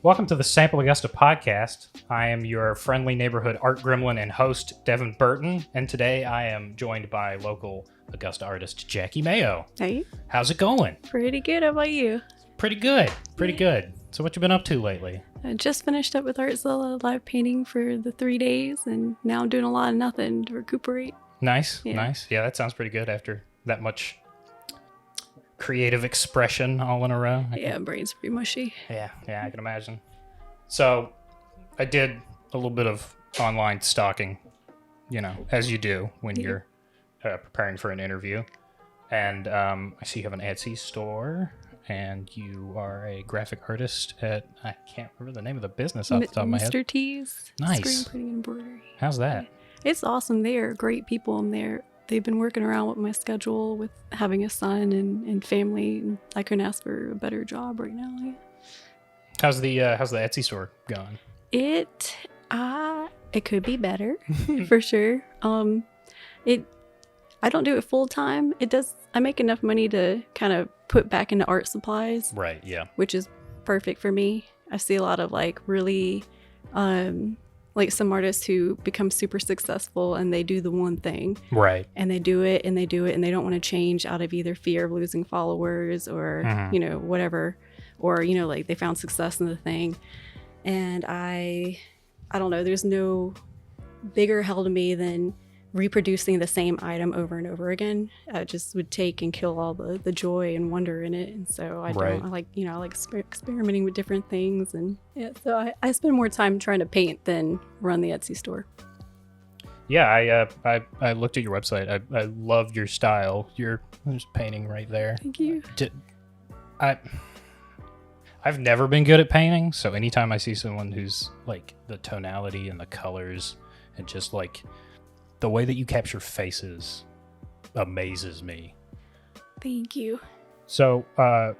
Welcome to the Sample Augusta podcast. I am your friendly neighborhood art gremlin and host, Devin Burton, and today I am joined by local Augusta artist Jacki Mayo. Hey. How's it going? Pretty good. How about you? Pretty good. Pretty good. So what you been up to lately? I just finished up with Artzilla live painting for the 3 days, and now I'm doing a lot of nothing to recuperate. Nice. Yeah, that sounds pretty good after that much creative expression all in a row. Yeah, brain's pretty mushy. Yeah, I can imagine. So I did a little bit of online stalking, as you do when you're preparing for an interview. And I see you have an Etsy store, and you are a graphic artist at, I can't remember the name of the business off the top of my head. Mr. T's. Nice. Screen printing and embroidery. How's that? It's awesome. They are great people, and they've been working around with my schedule with having a son and family, and I couldn't ask for a better job right now. Yeah. How's the Etsy store going? It could be better for sure. I don't do it full time. I make enough money to kind of put back into art supplies. Right, yeah. Which is perfect for me. I see a lot of really some artists who become super successful and they do the one thing. Right. And they do it and they don't want to change out of either fear of losing followers or, whatever. Or, they found success in the thing. And I don't know, there's no bigger hell to me than reproducing the same item over and over again. Just would take and kill all the joy and wonder in it. And so I like experimenting with different things. And so I spend more time trying to paint than run the Etsy store. Yeah, I looked at your website. I love your style. There's painting right there. Thank you. I've never been good at painting, so anytime I see someone who's like the tonality and the colors and just like the way that you capture faces amazes me. Thank you. So on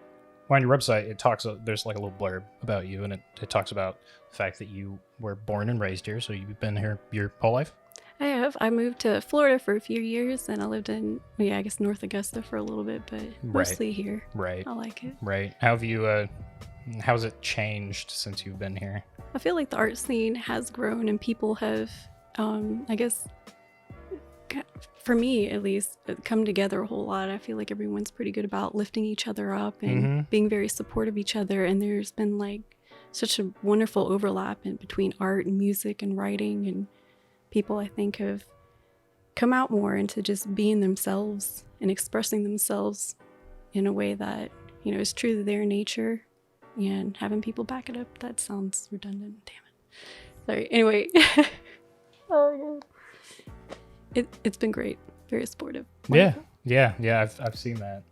your website, there's like a little blurb about you, and it talks about the fact that you were born and raised here, so you've been here your whole life? I have. I moved to Florida for a few years, and I lived in, North Augusta for a little bit, but mostly here. Right. I like it. Right. How's it changed since you've been here? I feel like the art scene has grown, and people have, for me at least, come together a whole lot. I feel like everyone's pretty good about lifting each other up and being very supportive of each other. And there's been such a wonderful overlap between art and music and writing, and people I think have come out more into just being themselves and expressing themselves in a way that, is true to their nature, and having people back it up. That sounds redundant. Damn it. Sorry. Anyway. Oh, God. It's been great. Very supportive. Wonderful. Yeah. I've seen that.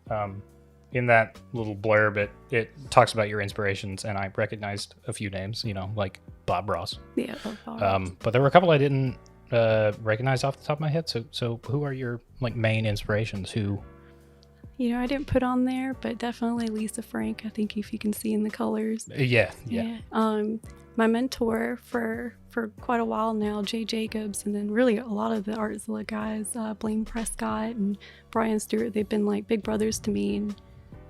In that little blurb, it talks about your inspirations, and I recognized a few names, like Bob Ross. Yeah, Bob Ross. But there were a couple I didn't recognize off the top of my head. So who are your main inspirations? Who? I didn't put on there, but definitely Lisa Frank. I think if you can see in the colors. Yeah. My mentor for quite a while now, Jay Jacobs, and then really a lot of the Artzilla guys, Blaine Prescott and Brian Stewart, they've been big brothers to me, and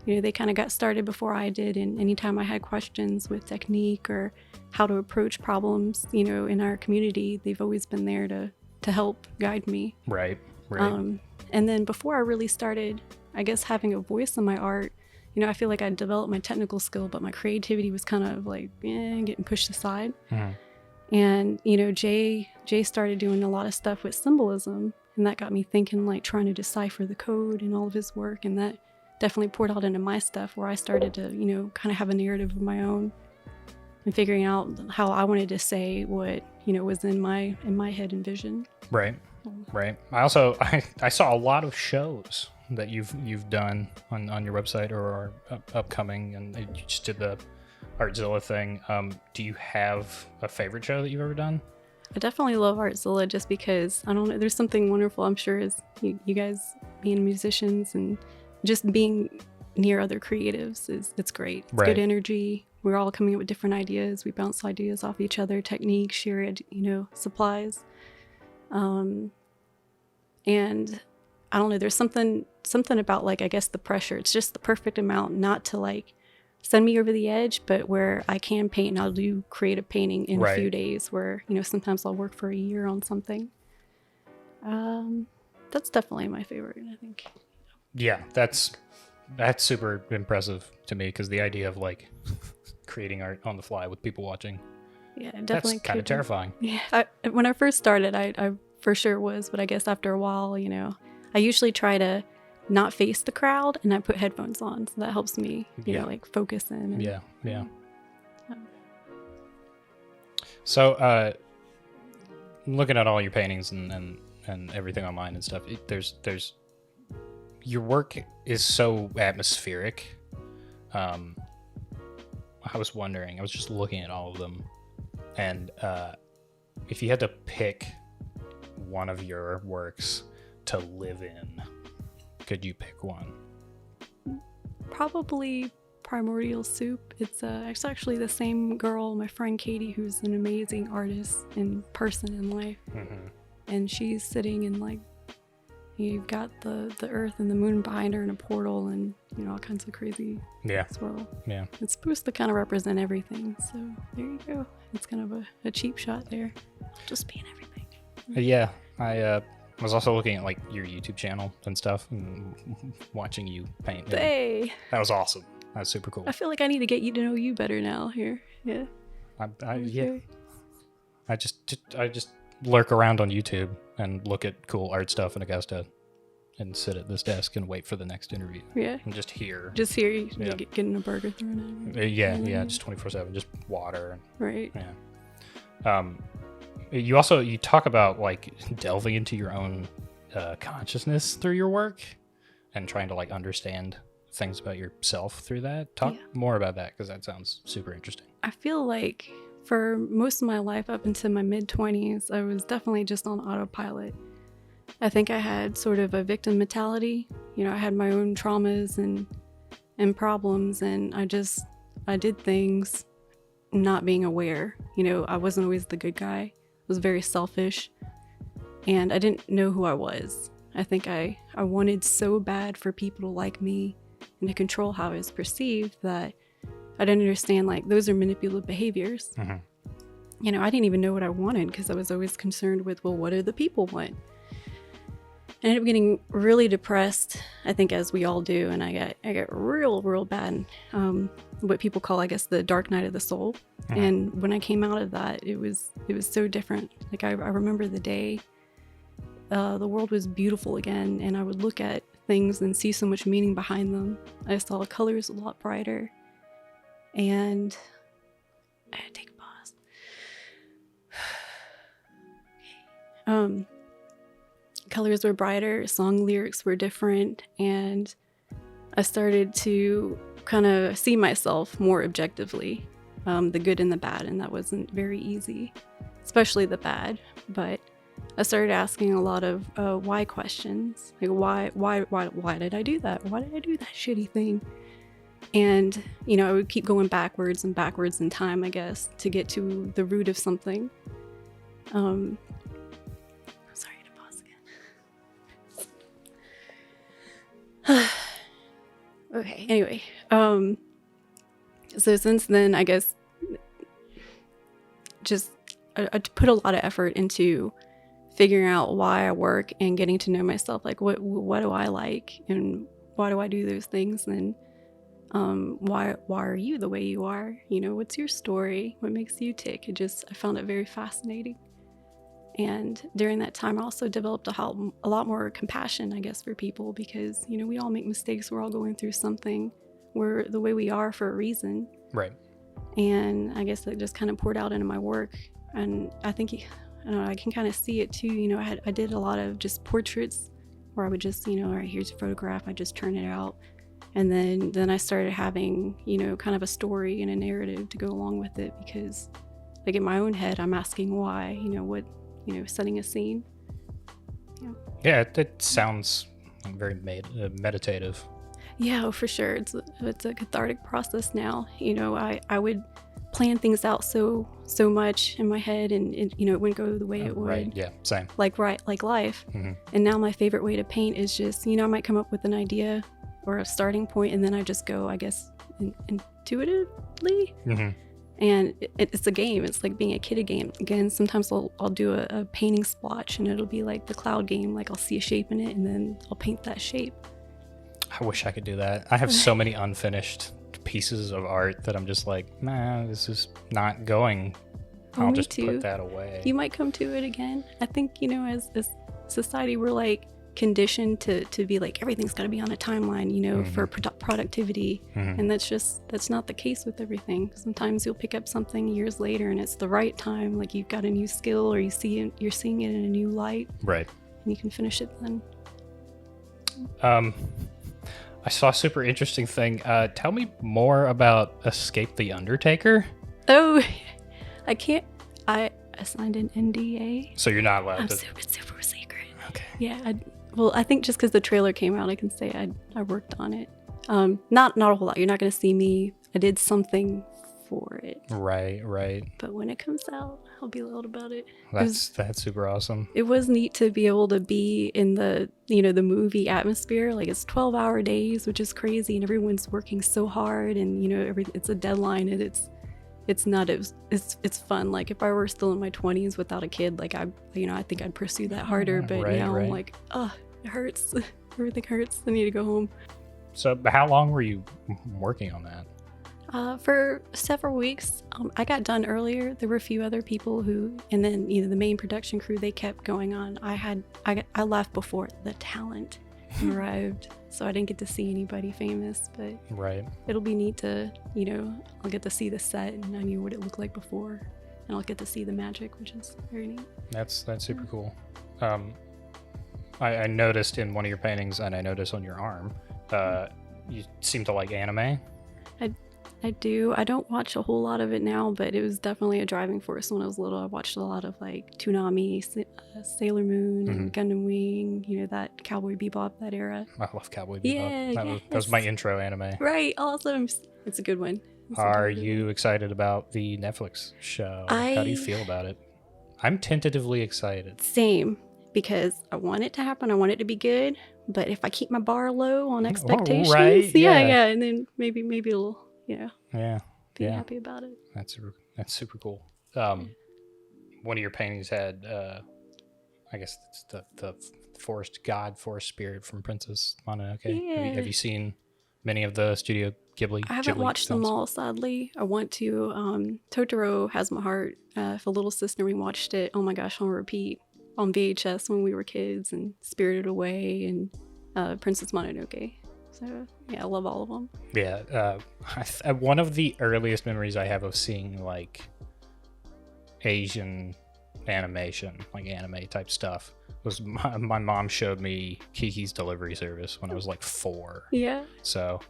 they kind of got started before I did, and anytime I had questions with technique or how to approach problems, in our community, they've always been there to help guide me. Right. And then before I really started, I guess, having a voice in my art, I feel like I developed my technical skill, but my creativity was kind of getting pushed aside. And, Jay started doing a lot of stuff with symbolism, and that got me thinking, trying to decipher the code and all of his work. And that definitely poured out into my stuff, where I started to, kind of have a narrative of my own and figuring out how I wanted to say what, was in my head and vision. Right. I saw a lot of shows that you've done on your website or are upcoming, and you just did the Artzilla thing. Do you have a favorite show that you've ever done? I definitely love Artzilla just because, I don't know, there's something wonderful, I'm sure, as you guys being musicians and just being near other creatives it's great. It's good energy. We're all coming up with different ideas. We bounce ideas off each other, techniques, share, supplies. And I don't know, there's something about I guess the pressure. It's just the perfect amount not to send me over the edge, but where I can paint, and I'll do creative painting in a few days, where, you know, sometimes I'll work for a year on something. That's definitely my favorite, I think. Yeah, that's super impressive to me, because the idea of like creating art on the fly with people watching, yeah, definitely that's kind of terrifying. Yeah, when I first started, I for sure was, but I guess after a while, you know, I usually try to not face the crowd, and I put headphones on, so that helps me, you know, like focus in. And, yeah. So, looking at all your paintings and everything online and stuff, there's your work is so atmospheric. I was wondering, I was just looking at all of them, and if you had to pick one of your works to live in, could you pick one? Probably Primordial Soup. It's actually the same girl, my friend Katie, who's an amazing artist in person in life. And she's sitting in, like, you've got the earth and the moon behind her in a portal, and, you know, all kinds of crazy swirl. Yeah. It's supposed to kind of represent everything, so there you go. It's kind of a cheap shot there. Just being everything. Yeah, I was also looking at like your YouTube channel and stuff, and watching you paint. Hey, that was awesome. That's super cool. I feel like I need to get you to know you better now. Here, yeah. I just lurk around on YouTube and look at cool art stuff in Augusta, and sit at this desk and wait for the next interview. Yeah. And just hear. Just hear you getting a burger thrown at you. Yeah, just 24/7, just water. Right. Yeah. You talk about like delving into your own consciousness through your work, and trying to like understand things about yourself through that. Talk more about that, because that sounds super interesting. I feel like for most of my life up into my mid-20s, I was definitely just on autopilot. I think I had sort of a victim mentality. You know, I had my own traumas and problems, and I did things not being aware. You know, I wasn't always the good guy. I was very selfish, and I didn't know who I was. I think I wanted so bad for people to like me and to control how I was perceived that I didn't understand, like, those are manipulative behaviors. You know, I didn't even know what I wanted, because I was always concerned with, well, what do the people want? I ended up getting really depressed, I think, as we all do, and I got real bad, what people call, I guess, the dark night of the soul. And when I came out of that, it was so different. Like, I remember the day the world was beautiful again, and I would look at things and see so much meaning behind them. I saw the colors a lot brighter, and I had to take a pause. Colors were brighter, song lyrics were different, and I started to kind of see myself more objectively, the good and the bad, and that wasn't very easy, especially the bad. But I started asking a lot of why questions, like why did I do that? Why did I do that shitty thing? And, you know, I would keep going backwards and backwards in time, I guess, to get to the root of something. Okay, anyway, so since then, I guess, just I put a lot of effort into figuring out why I work and getting to know myself, like what do I like, and why do I do those things, and why are you the way you are, you know, what's your story, what makes you tick. I found it very fascinating. And during that time, I also developed a lot more compassion, I guess, for people, because, you know, we all make mistakes. We're all going through something. We're the way we are for a reason. Right. And I guess it just kind of poured out into my work. And I think, I don't know, I can kind of see it too. You know, I did a lot of just portraits where I would just, you know, all right, here's a photograph. I just turn it out. And then I started having, you know, kind of a story and a narrative to go along with it, because, like, in my own head, I'm asking why, you know, what, you know, setting a scene. Yeah, it sounds very meditative. Yeah, for sure. It's a cathartic process now. You know, I would plan things out so much in my head, and it, you know, it wouldn't go the way it would. Right. Yeah. Same. Like life. And now my favorite way to paint is just, you know, I might come up with an idea or a starting point, and then I just go, I guess, intuitively. Mm-hmm. And it's a game. It's like being a kid game. Again, sometimes I'll do a painting splotch, and it'll be like the cloud game. Like I'll see a shape in it, and then I'll paint that shape. I wish I could do that. I have so many unfinished pieces of art that I'm just like, nah, this is not going. Oh, I'll me just too. put that away. You might come to it again. I think, as society, we're like conditioned to be like, everything's got to be on a timeline, for productivity. And that's not the case with everything. Sometimes you'll pick up something years later and it's the right time. Like you've got a new skill or you're seeing it in a new light. Right. And you can finish it then. I saw a super interesting thing. Tell me more about Escape the Undertaker. Oh, I can't. I signed an NDA. So you're not allowed I'm to. super secret. Okay. Yeah. I think just because the trailer came out, I can say I worked on it. Not a whole lot. You're not going to see me. I did something for it. Right. But when it comes out, I'll be loud about it. That's super awesome. It was neat to be able to be in the the movie atmosphere. Like it's 12-hour days, which is crazy, and everyone's working so hard, and it's a deadline, and it's fun. Like if I were still in my 20s without a kid, like I think I'd pursue that harder. But now I'm like, it hurts. Everything hurts. I need to go home. So how long were you working on that? For several weeks. I got done earlier. There were a few other people and then the main production crew, they kept going on. I left before the talent arrived, so I didn't get to see anybody famous, but right. It'll be neat to, I'll get to see the set, and I knew what it looked like before, and I'll get to see the magic, which is very neat. That's super cool. I noticed in one of your paintings, and I noticed on your arm, you seem to like anime. I do. I don't watch a whole lot of it now, but it was definitely a driving force when I was little. I watched a lot of like Toonami, Sailor Moon, and Gundam Wing, that Cowboy Bebop, that era. I love Cowboy Bebop. Yeah, that was my intro anime. Right, awesome. It's a good one. Are you excited about the Netflix show? How do you feel about it? I'm tentatively excited. Same, because I want it to happen. I want it to be good, but if I keep my bar low on expectations, right, yeah, and then maybe it'll... be happy about it. That's super cool. One of your paintings had I guess it's the forest spirit from Princess Mononoke. Yeah. Have you seen many of the Studio Ghibli? I haven't watched films? them all, sadly. I want to. Totoro has my heart. For Little Sister, we watched it, oh my gosh, on repeat on VHS when we were kids, and Spirited Away and Princess Mononoke. So yeah, I love all of them. Yeah, one of the earliest memories I have of seeing like Asian animation, like anime type stuff, was my mom showed me Kiki's Delivery Service when I was like 4. Yeah. So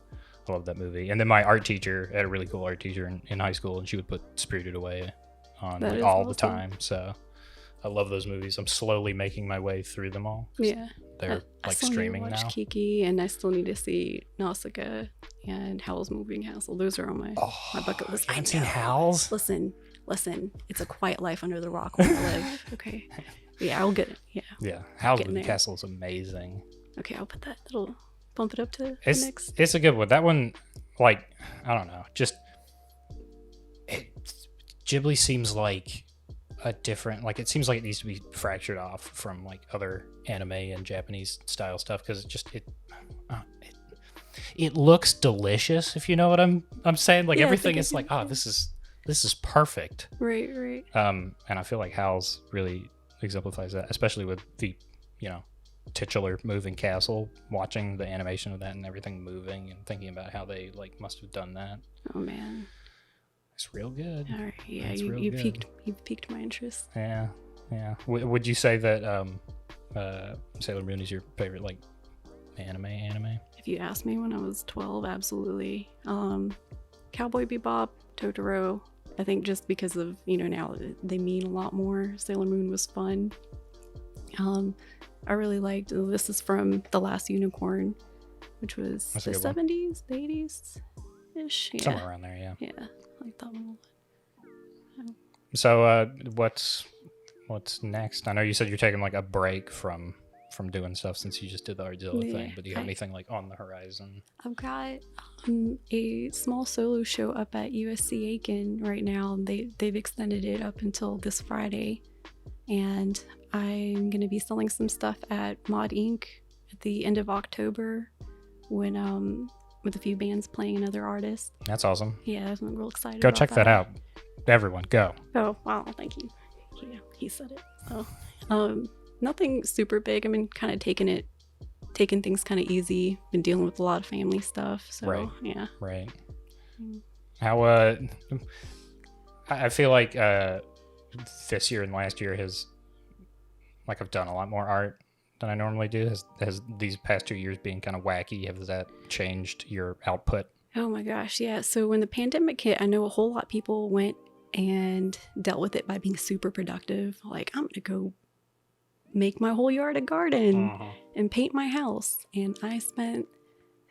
I love that movie. And then my art teacher, I had a really cool art teacher in high school, and she would put Spirited Away on like, all the time. So I love those movies. I'm slowly making my way through them all. Yeah. They're like streaming now. I still need to watch Kiki, and I still need to see Nausicaa and Howl's Moving Castle. Those are on my bucket list. I haven't seen Howl's? Listen. It's a quiet life under the rock where I live. Okay. Yeah, I'll get it. Yeah. Yeah. Howl's Moving Castle is amazing. Okay, I'll put that. That'll bump it up to the next. It's a good one. That one, like, I don't know. Just Ghibli seems like a different, like, it seems like it needs to be fractured off from like other anime and Japanese style stuff, because it looks delicious, if you know what I'm saying. Like everything is like, this is perfect. Right. And I feel like Howl's really exemplifies that, especially with the titular moving castle, watching the animation of that and everything moving and thinking about how they like must have done that. Oh man, it's real good. All right, yeah, you piqued my interest. Yeah. Would you say that Sailor Moon is your favorite like anime? If you asked me when I was 12, absolutely. Cowboy Bebop, Totoro. I think just because of now they mean a lot more. Sailor Moon was fun. I really liked, this is from The Last Unicorn, which was the 70s, the 80s ish. Yeah. Somewhere around there, yeah. Yeah, I like that one a lot. So what's next? I know you said you're taking like a break from doing stuff since you just did the Artzilla Yeah, thing. But do you have anything like on the horizon? I've got a small solo show up at USC Aiken right now. They've extended it up until this Friday, and I'm gonna be selling some stuff at Mod Inc. at the end of October, when with a few bands playing and other artists. That's awesome. Yeah, I'm real excited. Go about check that out. Everyone, go. Oh wow, thank you. Yeah, he said it. So, nothing super big. I've been kind of taking things kind of easy. Been dealing with a lot of family stuff. So Right. yeah. Right. Mm. How I feel like this year and last year has, like, I've done a lot more art than I normally do. Has these past 2 years being kind of wacky, has that changed your output? Oh my gosh, yeah. So when the pandemic hit, I know a whole lot of people went and dealt with it by being super productive. Like, I'm gonna go make my whole yard a garden and paint my house. And I spent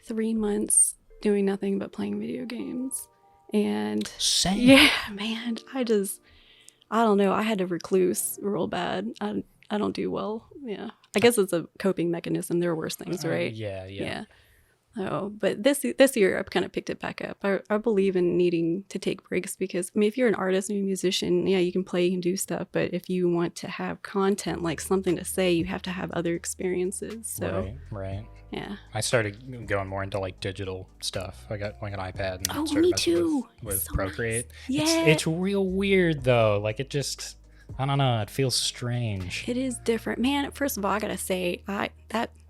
3 months doing nothing but playing video games. And Same. yeah, man, I don't know. I had to recluse real bad. I don't do well. Yeah. I guess it's a coping mechanism. There are worse things, right? Yeah. Oh, but this year I've kind of picked it back up. I believe in needing to take breaks because, I mean, if you're an artist and a musician, yeah, you can play, you can do stuff. But if you want to have content, like something to say, you have to have other experiences. So, Right. yeah. I started going more into like digital stuff. I got like an iPad and Oh, started me messing too. with So Procreate. nice. Yeah. It's real weird though. Like it just, I don't know. It feels strange. It is different. Man, first of all, I gotta say,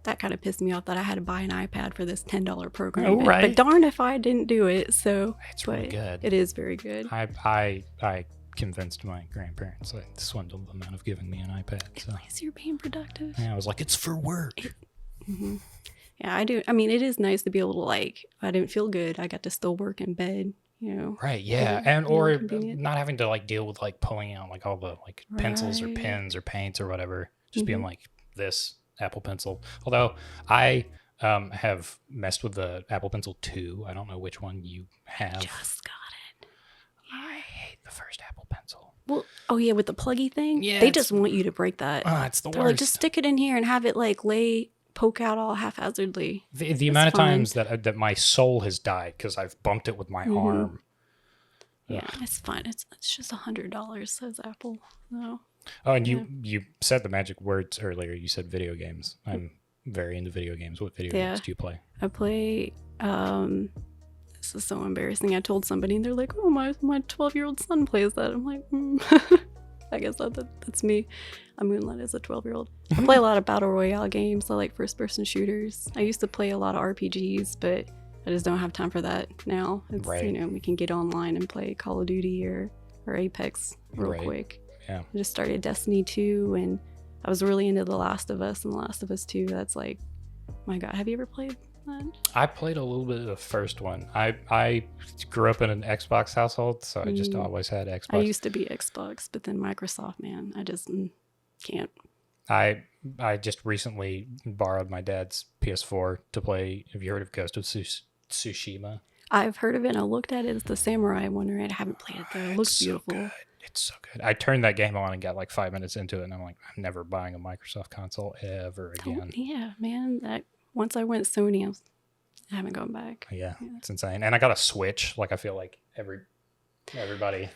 that kind of pissed me off that I had to buy an iPad for this $10 program. Oh, right. But darn if I didn't do it. So It's really but good. It is very good. I convinced my grandparents, I swindled them out of giving me an iPad. So Is you're being productive? yeah, I was like, it's for work. Mm-hmm. Yeah, I do. I mean, it is nice to be able to, like, I didn't feel good, I got to still work in bed, you know. Right, yeah. Yeah, And more or convenient. not having to like deal with like pulling out like all the like pencils or Right. pens or paints or whatever. Just being Mhm. like this Apple Pencil. Although I have messed with the Apple Pencil 2. I don't know which one you have. Just got it. I hate the first Apple Pencil. Well, oh yeah, with the pluggy thing, Yeah, they it's- just want you to break that. It's the They're worst. like, just stick it in here and have it like poke out all haphazardly. The amount of times that my soul has died because I've bumped it with my arm. Yeah, it's fine. It's just $100, says Apple. No. Oh, and you said the magic words earlier. You said video games. I'm very into video games. What video games do you play? I play. This is so embarrassing. I told somebody, and they're like, "Oh, my 12-year-old son plays that." I'm like, I guess that's me. I moonlight as a 12-year-old. I play a lot of battle royale games. I like first-person shooters. I used to play a lot of RPGs, but I just don't have time for that now. It's, Right. you know, we can get online and play Call of Duty or Apex real Right. quick. Yeah. I just started Destiny 2, and I was really into The Last of Us and The Last of Us 2. That's like, my God, have you ever played that? I played a little bit of the first one. I grew up in an Xbox household, so I just always had Xbox. I used to be Xbox, but then Microsoft, man, I just can't. I just recently borrowed my dad's PS4 to play. Have you heard of Ghost of Tsushima? I've heard of it. I looked at it. It's the samurai one, right? I haven't played it though. It looks beautiful. So good. It's so good. I turned that game on and got like 5 minutes into it, and I'm like, I'm never buying a Microsoft console ever again. Yeah, man. That once I went Sony, I haven't gone back. Yeah, it's insane. And I got a Switch. Like I feel like everybody.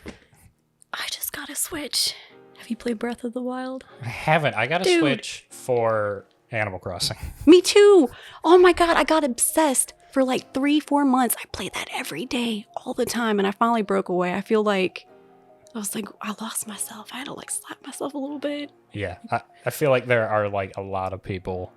I just got a Switch. Have you played Breath of the Wild? I haven't. I got a Dude. Switch for Animal Crossing. Me too. Oh my God, I got obsessed for like 3-4 months. I played that every day, all the time, and I finally broke away. I feel like I was like, I lost myself. I had to like slap myself a little bit. Yeah, I feel like there are like a lot of people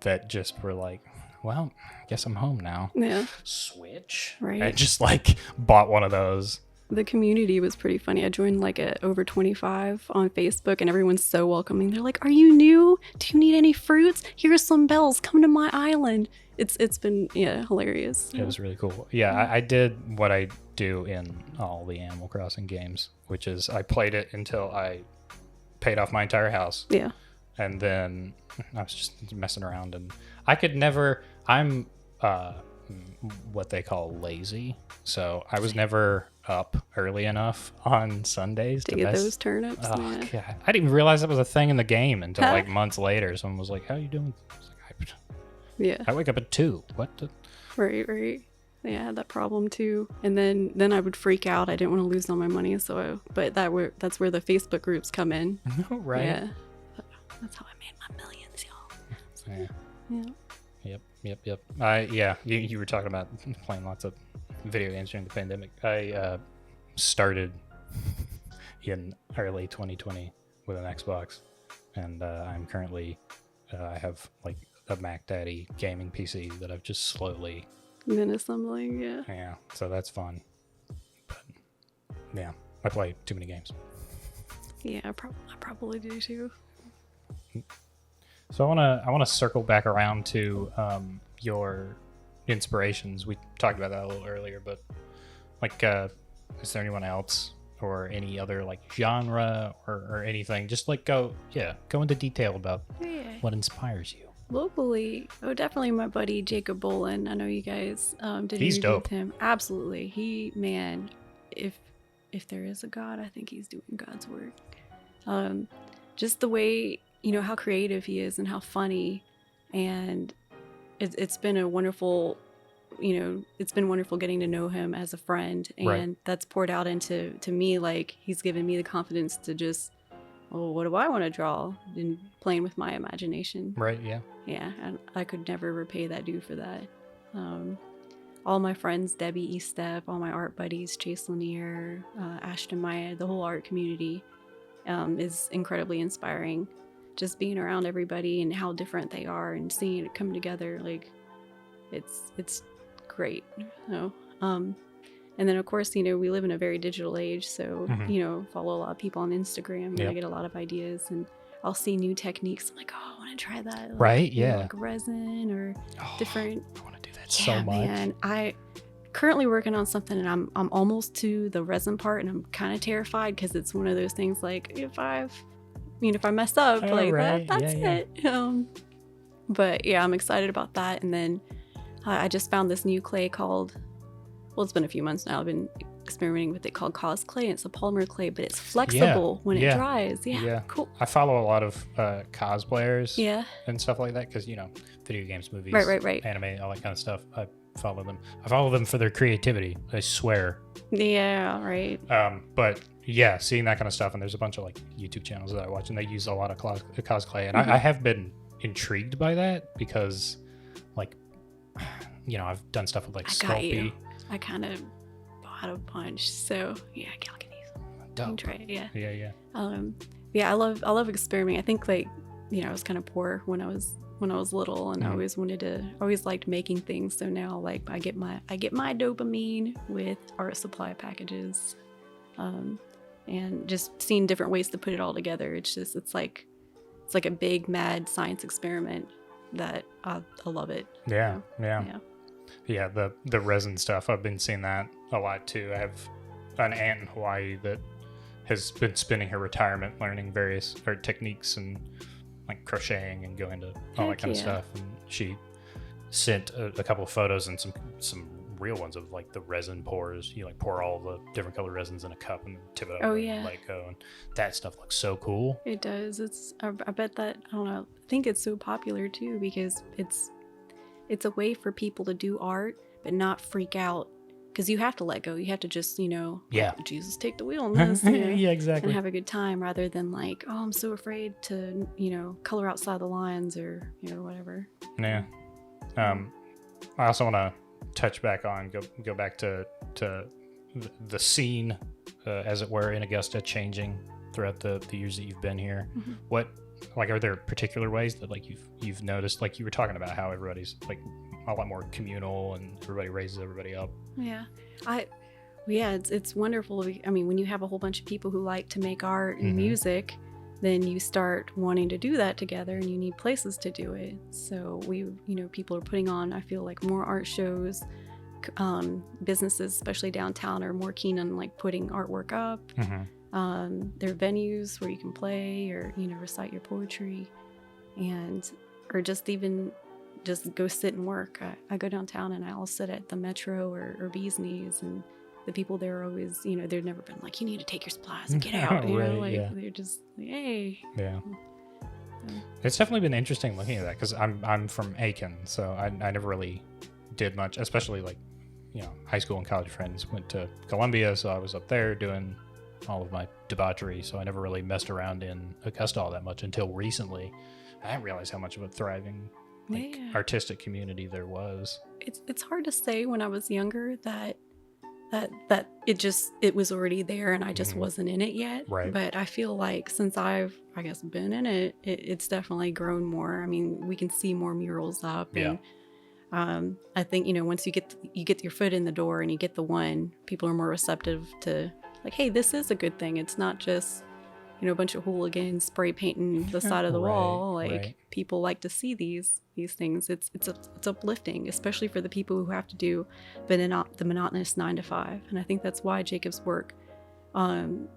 that just were like, well, I guess I'm home now. Yeah. Switch? Right. I just like bought one of those. The community was pretty funny. I joined like a over 25 on Facebook, and everyone's so welcoming. They're like, "Are you new? Do you need any fruits? Here's some bells. Come to my island." It's been hilarious. It was really cool. Yeah, I did what I do in all the Animal Crossing games, which is I played it until I paid off my entire house. Yeah. And then I was just messing around, and I could never. I'm what they call lazy, so I was never up early enough on Sundays To get those turnips. Oh, Yeah. God. I didn't even realize that was a thing in the game until like months later. Someone was like, "How you doing?" I was like, Yeah. I wake up at 2. What? Right. Yeah, I had that problem too. And then I would freak out. I didn't want to lose all my money, but that's where the Facebook groups come in. Right. Yeah. That's how I made my millions, y'all. Yeah. Yep. Yeah. You were talking about playing lots of video games during the pandemic. I started in early 2020 with an Xbox, and I'm currently I have like a Mac Daddy gaming PC that I've just slowly Then assembling, yeah. Yeah, so that's fun. But yeah, I play too many games. Yeah, I probably do too. So I wanna circle back around to your inspirations. We talked about that a little earlier, but like, is there anyone else or any other like genre or anything? Just like go into detail about what inspires you. Locally, definitely my buddy Jacob Bolin. I know you guys did He's interview dope. with him. Absolutely, man. If there is a God, I think he's doing God's work. Just the way how creative he is and how funny, and it's been a wonderful, it's been wonderful getting to know him as a friend, and Right. that's poured out into me. Like he's given me the confidence to just, well, what do I want to draw, and playing with my imagination. Right, yeah. Yeah, and I could never repay that dude for that. All my friends, Debbie Eastep, all my art buddies, Chase Lanier, Ashton Maya, the whole art community is incredibly inspiring. Just being around everybody and how different they are and seeing it come together, like it's great. And then of course, we live in a very digital age, so follow a lot of people on Instagram, and I get a lot of ideas, and I'll see new techniques. I'm like, oh, I want to try that. Like, Right, yeah. like resin or different. I want to do that so much. Man, I currently working on something, and I'm almost to the resin part, and I'm kind of terrified because it's one of those things like if I mess up, like right. that's it. But yeah, I'm excited about that. And then I just found this new clay called, well, it's been a few months now. I've been experimenting with it called Cause Clay. And it's a polymer clay, but it's flexible when it dries. Yeah, cool. I follow a lot of cosplayers Yeah. and stuff like that because, video games, movies, Right. anime, all that kind of stuff. I follow them. I follow them for their creativity, I swear. Yeah, right. But yeah, seeing that kind of stuff, and there's a bunch of like YouTube channels that I watch, and they use a lot of cosplay, and I have been intrigued by that because, like, I've done stuff with like Sculpey. I kind of bought a bunch, so yeah, look at these. Dope. You can try it, yeah. Yeah. Yeah, I love experimenting. I think like I was kind of poor when I was little, and I always liked making things. So now like I get my dopamine with art supply packages, and just seeing different ways to put it all together. It's like a big mad science experiment that I love it. Yeah. The resin stuff, I've been seeing that a lot too. I have an aunt in Hawaii that has been spending her retirement learning various art techniques and like crocheting and going to all that kind of stuff. And she sent a couple of photos and some real ones of like the resin pours. You like pour all the different colored resins in a cup and tip it over and let it go. And that stuff looks so cool. It does. I bet that, I don't know, I think it's so popular too because it's a way for people to do art but not freak out, because you have to let go. You have to just Jesus, take the wheel on this. Yeah, exactly. And have a good time rather than like, oh, I'm so afraid to color outside the lines or whatever. Yeah. I also want to touch back on go back to the scene, as it were, in Augusta changing throughout the years that you've been here. Mm-hmm. What, like, are there particular ways that like you've noticed, like you were talking about how everybody's like a lot more communal and everybody raises everybody up? It's wonderful. I mean, when you have a whole bunch of people who like to make art and music, then you start wanting to do that together, and you need places to do it. So people are putting on, I feel like, more art shows. Businesses, especially downtown, are more keen on like putting artwork up. There are venues where you can play or recite your poetry, or just go sit and work. I go downtown and I'll sit at the Metro or Bees Knees and the people there are always, they've never been like, you need to take your supplies and get out. Right, They're just like, hey. Yeah. It's definitely been interesting looking at that because I'm from Aiken, so I never really did much, especially like, high school and college friends went to Columbia, so I was up there doing all of my debauchery, so I never really messed around in Augusta all that much until recently. I didn't realize how much of a thriving artistic community there was. It's hard to say when I was younger that it was already there and I just wasn't in it yet. Right. But I feel like since I've, I guess, been in it, it's definitely grown more. I mean, we can see more murals up. Yeah. And I think, once you get your foot in the door and you get the one, people are more receptive to like, hey, this is a good thing. It's not just, a bunch of hooligans spray painting the side of the wall. Like people like to see these things. It's uplifting, especially for the people who have to do the monotonous 9 to 5. And I think that's why Jacob's work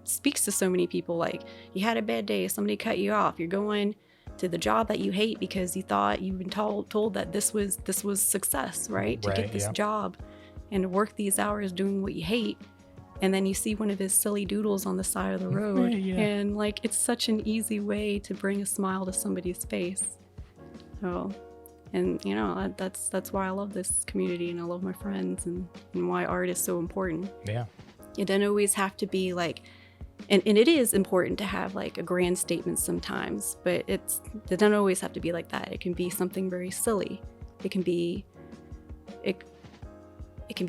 speaks to so many people. Like, you had a bad day, somebody cut you off, you're going to the job that you hate because you thought you've been told that this was success, right? To get this job and to work these hours doing what you hate. And then you see one of his silly doodles on the side of the road. And like, it's such an easy way to bring a smile to somebody's face. So, and that's why I love this community and I love my friends and why art is so important. Yeah. It doesn't always have to be like, and it is important to have like a grand statement sometimes, but it doesn't always have to be like that. It can be something very silly. It can be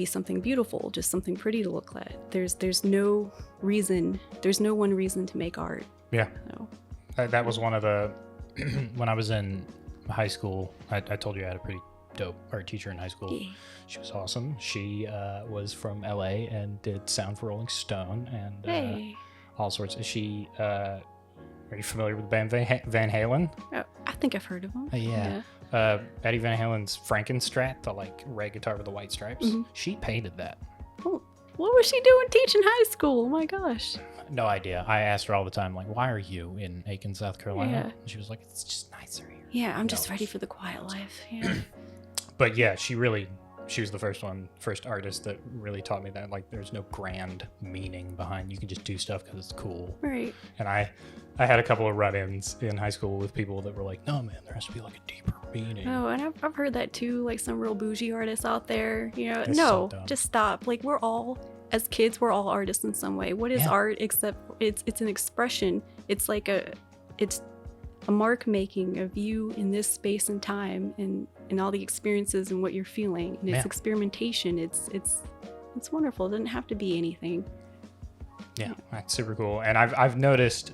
something beautiful, just something pretty to look at. There's no one reason to make art. Yeah. So. That was one of the, when I was in high school, I told you I had a pretty dope art teacher in high school. Yeah. She was awesome. She was from LA and did sound for Rolling Stone and all sorts. Are you familiar with the band Van Halen? Oh, I think I've heard of them. Yeah. Eddie Van Halen's Frankenstrat, the like red guitar with the white stripes. She painted that. Oh, what was she doing teaching high school? Oh my gosh. No idea. I asked her all the time, like, why are you in Aiken, South Carolina? Yeah. And she was like, it's just nicer here. Yeah, I'm just ready for the quiet life. Yeah. But yeah, she was the first artist that really taught me that, like, there's no grand meaning behind, you can just do stuff because it's cool. Right. And I had a couple of run-ins in high school with people that were like, no man, there has to be like a deeper meaning. Oh, and I've heard that too, like some real bougie artists out there, It's no, so dumb. just stop. Like, as kids, we're all artists in some way. What is art except it's an expression. It's like it's a mark making of you in this space and time and all the experiences and what you're feeling. And it's experimentation. It's wonderful. It doesn't have to be anything. Yeah, that's super cool. And I've noticed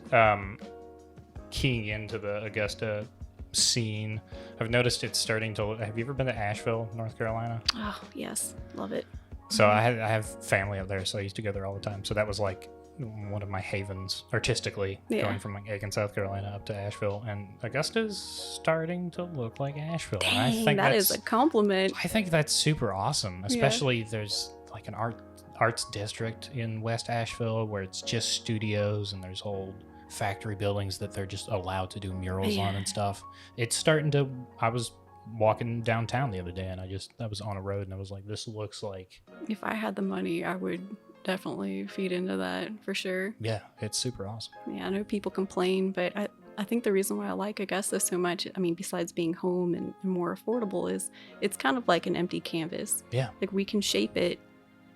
keying into the Augusta scene, I've noticed it's starting to. Have you ever been to Asheville, North Carolina? Oh yes, love it. So I have family up there, so I used to go there all the time. So that was like one of my havens artistically, going from like Aiken, South Carolina up to Asheville. And Augusta's starting to look like Asheville. Dang, and I think that is a compliment. I think that's super awesome, especially there's like an arts district in West Asheville where it's just studios and there's whole factory buildings that they're just allowed to do murals on and stuff. It's starting to. I was walking downtown the other day and I was on a road and I was like, this looks like. If I had the money, I would definitely feed into that for sure. Yeah, it's super awesome. Yeah, I know people complain, but I think the reason why I like Augusta so much, I mean, besides being home and more affordable, is it's kind of like an empty canvas. Yeah. Like, we can shape it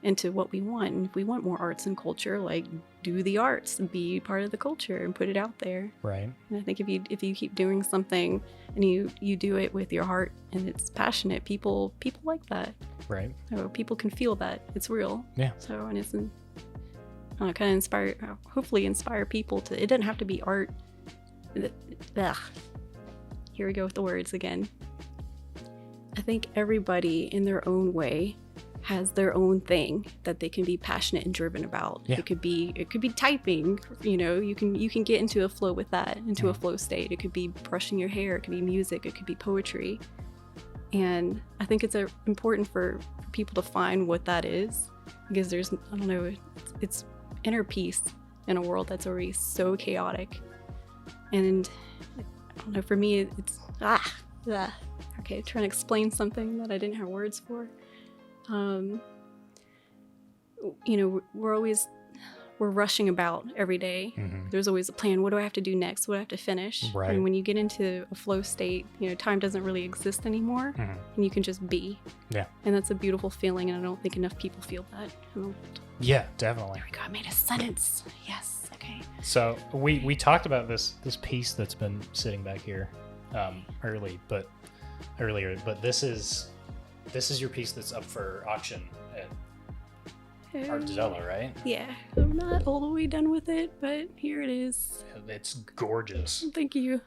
into what we want. And if we want more arts and culture, like, do the arts and be part of the culture and put it out there. Right. And I think if you keep doing something and you do it with your heart and it's passionate, people like that. Right. So people can feel that it's real. Yeah. So, and it's kind of hopefully inspire people to. It doesn't have to be art. Ugh. Here we go with the words again. I think everybody in their own way has their own thing that they can be passionate and driven about. Yeah. It could be typing, you can get into a flow with that, into a flow state. It could be brushing your hair, it could be music, it could be poetry. And I think it's important for people to find what that is, because there's, I don't know, it's inner peace in a world that's already so chaotic. And I don't know, for me, it's okay, trying to explain something that I didn't have words for. we're rushing about every day. There's always a plan. What do I have to do next? What do I have to finish? Right. And when you get into a flow state, time doesn't really exist anymore, and you can just be. Yeah. And that's a beautiful feeling, and I don't think enough people feel that. Yeah, definitely. There we go. I made a sentence. Yes. Okay. So we talked about this piece that's been sitting back here earlier, but this is your piece that's up for auction at Artzilla, right? Yeah, I'm not all the way done with it, but here it is. It's gorgeous. Thank you.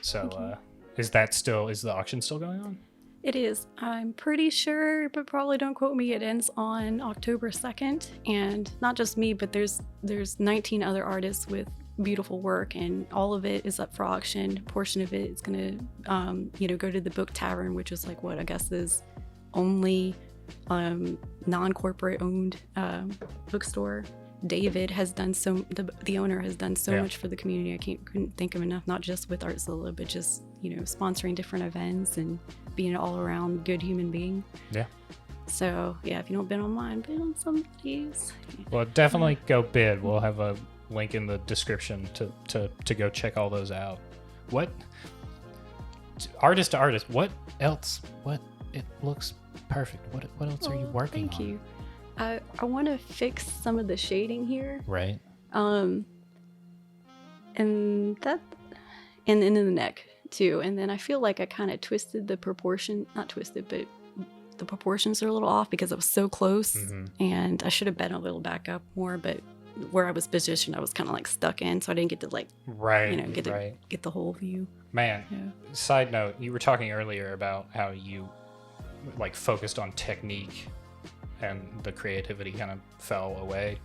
So is the auction still going on? It is. I'm pretty sure, but probably don't quote me. It ends on October 2nd, and not just me, but there's 19 other artists with beautiful work, and all of it is up for auction. A portion of it is gonna go to the Book Tavern, which is like what I guess is only non-corporate owned bookstore. David has done the owner has done so much for the community. I couldn't think of enough, not just with Artzilla, but just sponsoring different events and being an all-around good human being. Yeah. So yeah, if you don't bid on mine, bid on somebody's. Well, definitely go bid. We'll have a link in the description to go check all those out. What artist to artist? What else? What it looks perfect. What else are you working on? Thank you. I want to fix some of the shading here. Right. And in the neck too. And then I feel like I kind of twisted the proportion, not twisted, but the proportions are a little off because it was so close. And I should have bent a little back up more, but where I was positioned, I was kind of like stuck in, so I didn't get to get the whole view. Man. Yeah. Side note, you were talking earlier about how you like focused on technique and the creativity kind of fell away.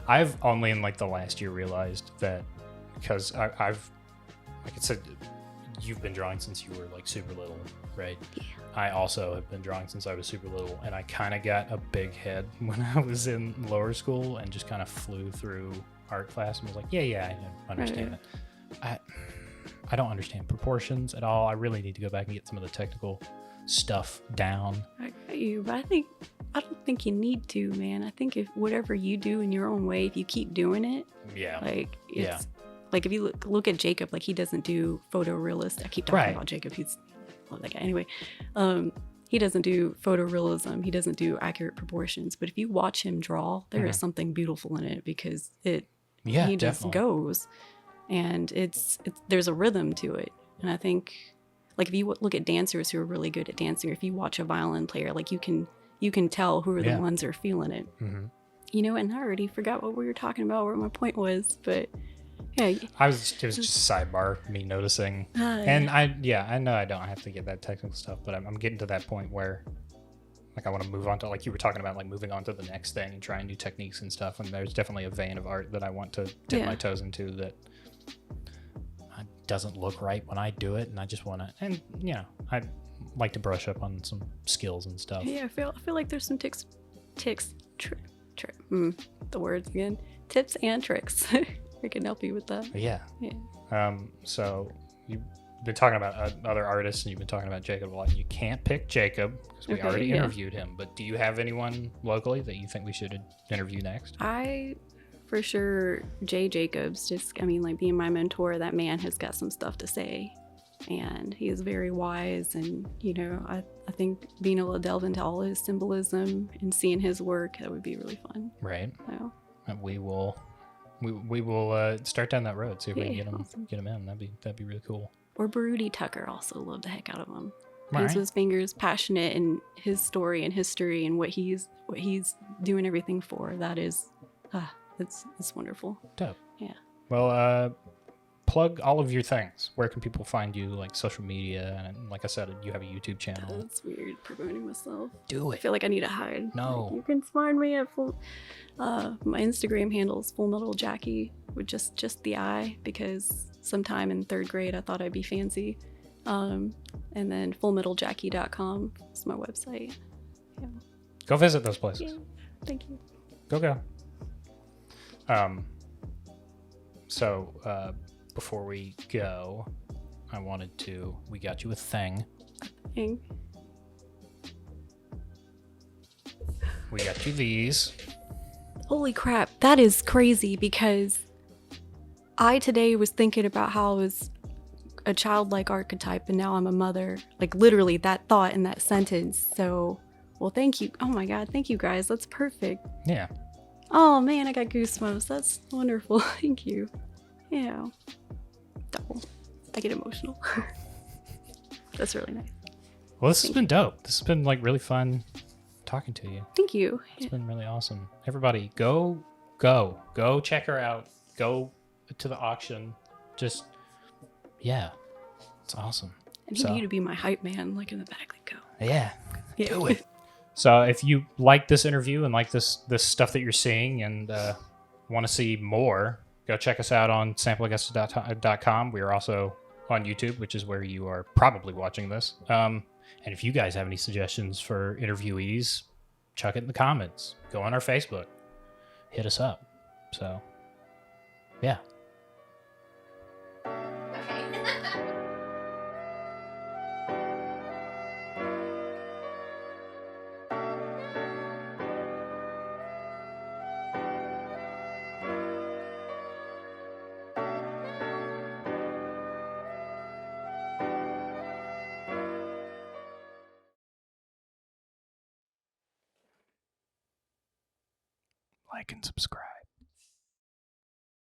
I've only in like the last year realized that, because I've, like I said, you've been drawing since you were like super little, right? Yeah. I also have been drawing since I was super little, and I kind of got a big head when I was in lower school and just kind of flew through art class and was like, yeah, I understand it. I don't understand proportions at all. I really need to go back and get some of the technical stuff down. I got you, but I don't think you need to, man. I think if whatever you do in your own way, if you keep doing it, like it's like if you look at Jacob, like he doesn't do photorealist. I keep talking about Jacob. He's love that guy. Anyway, he doesn't do photorealism. He doesn't do accurate proportions. But if you watch him draw, there is something beautiful in it because he just goes, and it's there's a rhythm to it. And I think, like, if you look at dancers who are really good at dancing, or if you watch a violin player, like you can tell who are the ones that are feeling it. And I already forgot what we were talking about, where my point was, but yeah. It was just a sidebar, me noticing. And I know I don't have to get that technical stuff, but I'm getting to that point where, like, I want to move on to, like you were talking about, like moving on to the next thing and trying new techniques and stuff. And there's definitely a vein of art that I want to dip my toes into that doesn't look right when I do it, and I just want to, and I'd like to brush up on some skills and stuff. Yeah, I feel like there's some tips and tricks. I can help you with that. Yeah. So you've been talking about other artists, and you've been talking about Jacob a lot. You can't pick Jacob because we already interviewed him, but do you have anyone locally that you think we should interview next? For sure, Jay Jacobs, like being my mentor, that man has got some stuff to say, and he is very wise, and I think being able to delve into all his symbolism and seeing his work, that would be really fun. Right. So. We will start down that road, see if we can get him in. That'd be really cool. Or Baruti Tucker, also love the heck out of him. Right. His fingers passionate in his story and history and what he's doing everything for. That is it's wonderful. Dope. Yeah. Well, plug all of your things. Where can people find you, like social media? And like I said, you have a YouTube channel. That's weird, promoting myself. Do it. I feel like I need to hide. No. You can find me at my Instagram handle is Metal Jacki with just the I, because sometime in 3rd grade I thought I'd be fancy. And then fullmetaljacki.com is my website. Yeah. Go visit those places. Yeah. Thank you. Go. So before we go, we got you a thing. Thing. We got you these. Holy crap, that is crazy because I today was thinking about how I was a childlike archetype and now I'm a mother. Like literally that thought in that sentence. So, well, thank you. Oh my God, thank you guys. That's perfect. Yeah. Oh man, I got goosebumps. That's wonderful. Thank you. Yeah. Double. I get emotional. That's really nice. Well, this has been dope. This has been like really fun talking to you. Thank you. It's been really awesome. Everybody, go check her out. Go to the auction. Just, yeah, it's awesome. I need you to be my hype man, like in the back. Like, go. Yeah, do it. So if you like this interview and like this stuff that you're seeing and want to see more, go check us out on sampleaugusta.com. We are also on YouTube, which is where you are probably watching this. And if you guys have any suggestions for interviewees, chuck it in the comments. Go on our Facebook. Hit us up. So, yeah. Like and subscribe.